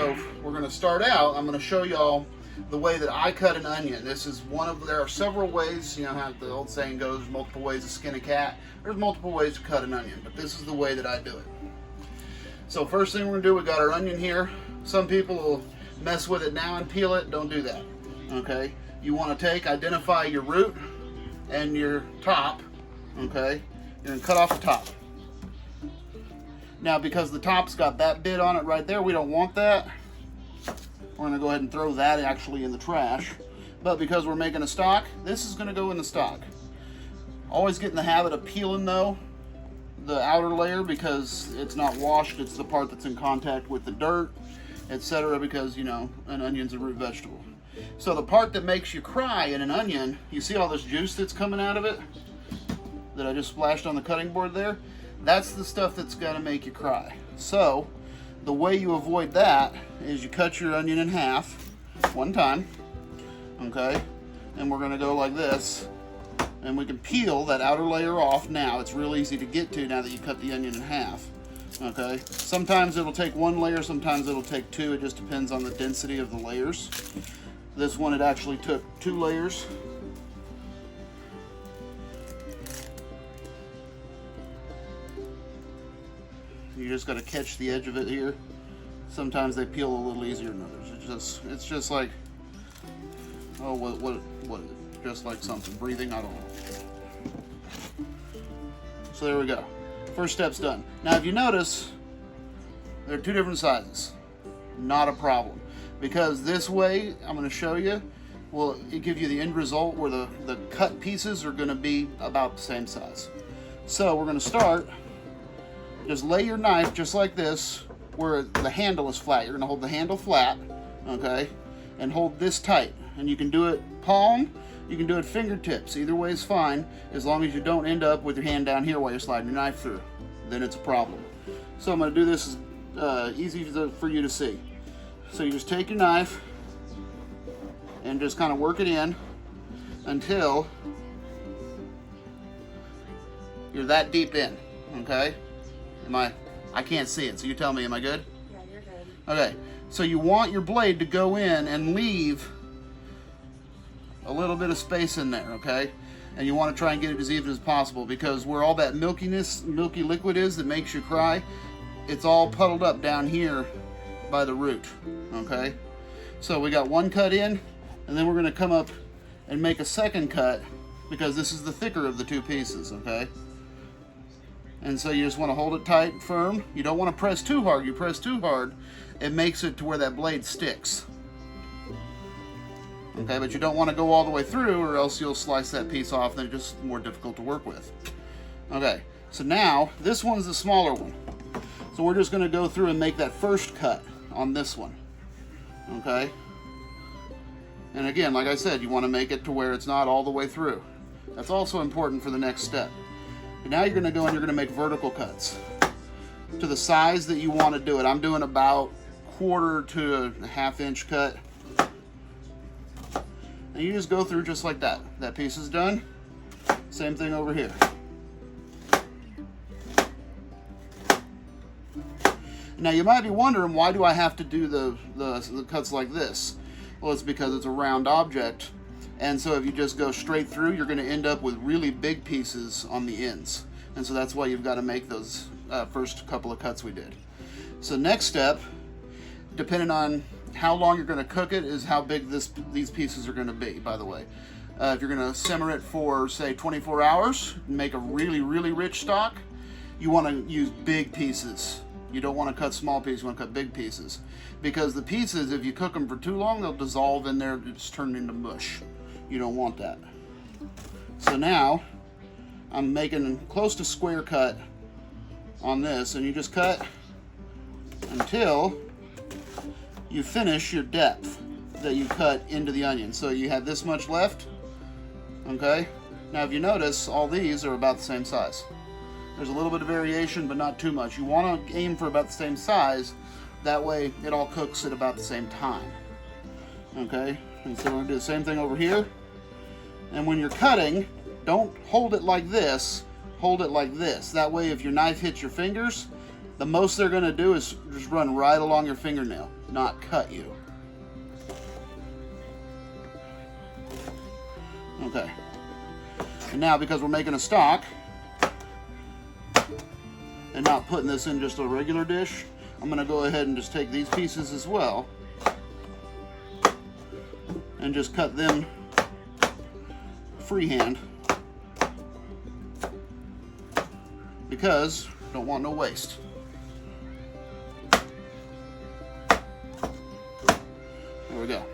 So we're going to start out. I'm going to show y'all the way that I cut an onion. This is one of, there are several ways, you know how the old saying goes, there's multiple ways to skin a cat. There's multiple ways to cut an onion, but this is the way that I do it. So first thing we're going to do, we got our onion here. Some people will mess with it now and peel it. Don't do that, okay? You want to identify your root and your top, okay? You're going to cut off the top. Now, because the top's got that bit on it right there, we don't want that. We're going to go ahead and throw that actually in the trash. But because we're making a stock, this is going to go in the stock. Always get in the habit of peeling, though, the outer layer, because it's not washed. It's the part that's in contact with the dirt, etc., because, you know, an onion's a root vegetable. So the part that makes you cry in an onion, you see all this juice that's coming out of it that I just splashed on the cutting board there? That's the stuff that's going to make you cry. So the way you avoid that is you cut your onion in half one time, okay? And we're going to go like this, and we can peel that outer layer off now. It's real easy to get to now that you cut the onion in half, okay? Sometimes it'll take one layer, sometimes it'll take two. It just depends on the density of the layers. This one, it actually took 2 layers. You just got to catch the edge of it here. Sometimes they peel a little easier than others. It's just like, oh, what is it? Just like something breathing. I don't know. So there we go. First step's done. Now, if you notice, there are 2 different sizes. Not a problem, because this way I'm going to show you. Will it give you the end result where the cut pieces are going to be about the same size. So we're going to start. Just lay your knife just like this, where the handle is flat. You're going to hold the handle flat, okay, and hold this tight. And you can do it palm, you can do it fingertips. Either way is fine, as long as you don't end up with your hand down here while you're sliding your knife through. Then it's a problem. So I'm going to do this as easy for you to see. So you just take your knife and just kind of work it in until you're that deep in, okay? I can't see it, so you tell me, am I good? Yeah, you're good. Okay, so you want your blade to go in and leave a little bit of space in there, okay? And you want to try and get it as even as possible, because where all that milky liquid is that makes you cry, it's all puddled up down here by the root, okay? So we got one cut in, and then we're going to come up and make a second cut, because this is the thicker of the 2 pieces, okay? And so you just want to hold it tight and firm. You don't want to press too hard. You press too hard, it makes it to where that blade sticks. Okay, but you don't want to go all the way through, or else you'll slice that piece off and it's just more difficult to work with. Okay, so now this one's the smaller one. So we're just going to go through and make that first cut on this one. Okay? And again, like I said, you want to make it to where it's not all the way through. That's also important for the next step. But now you're going to go and you're going to make vertical cuts to the size that you want to do it. I'm doing about 1/4 to a 1/2 inch cut. And you just go through just like that. That piece is done. Same thing over here. Now you might be wondering, why do I have to do the cuts like this? Well, it's because it's a round object. And so if you just go straight through, you're going to end up with really big pieces on the ends. And so that's why you've got to make those first couple of cuts we did. So next step, depending on how long you're going to cook it, is how big these pieces are going to be, by the way. If you're going to simmer it for, say, 24 hours, make a really, really rich stock, you want to use big pieces. You don't want to cut small pieces, you want to cut big pieces. Because the pieces, if you cook them for too long, they'll dissolve in there and just turn into mush. You don't want that. So now I'm making close to square cut on this, and you just cut until you finish your depth that you cut into the onion. So you have this much left, okay? Now if you notice, all these are about the same size. There's a little bit of variation, but not too much. You want to aim for about the same size. That way it all cooks at about the same time, okay? And so we're going to do the same thing over here. And when you're cutting, don't hold it like this, hold it like this. That way if your knife hits your fingers, the most they're going to do is just run right along your fingernail. not cut you. Okay. And now, because we're making a stock and not putting this in just a regular dish, I'm going to go ahead and just take these pieces as well and just cut them freehand, because don't want no waste. There we go.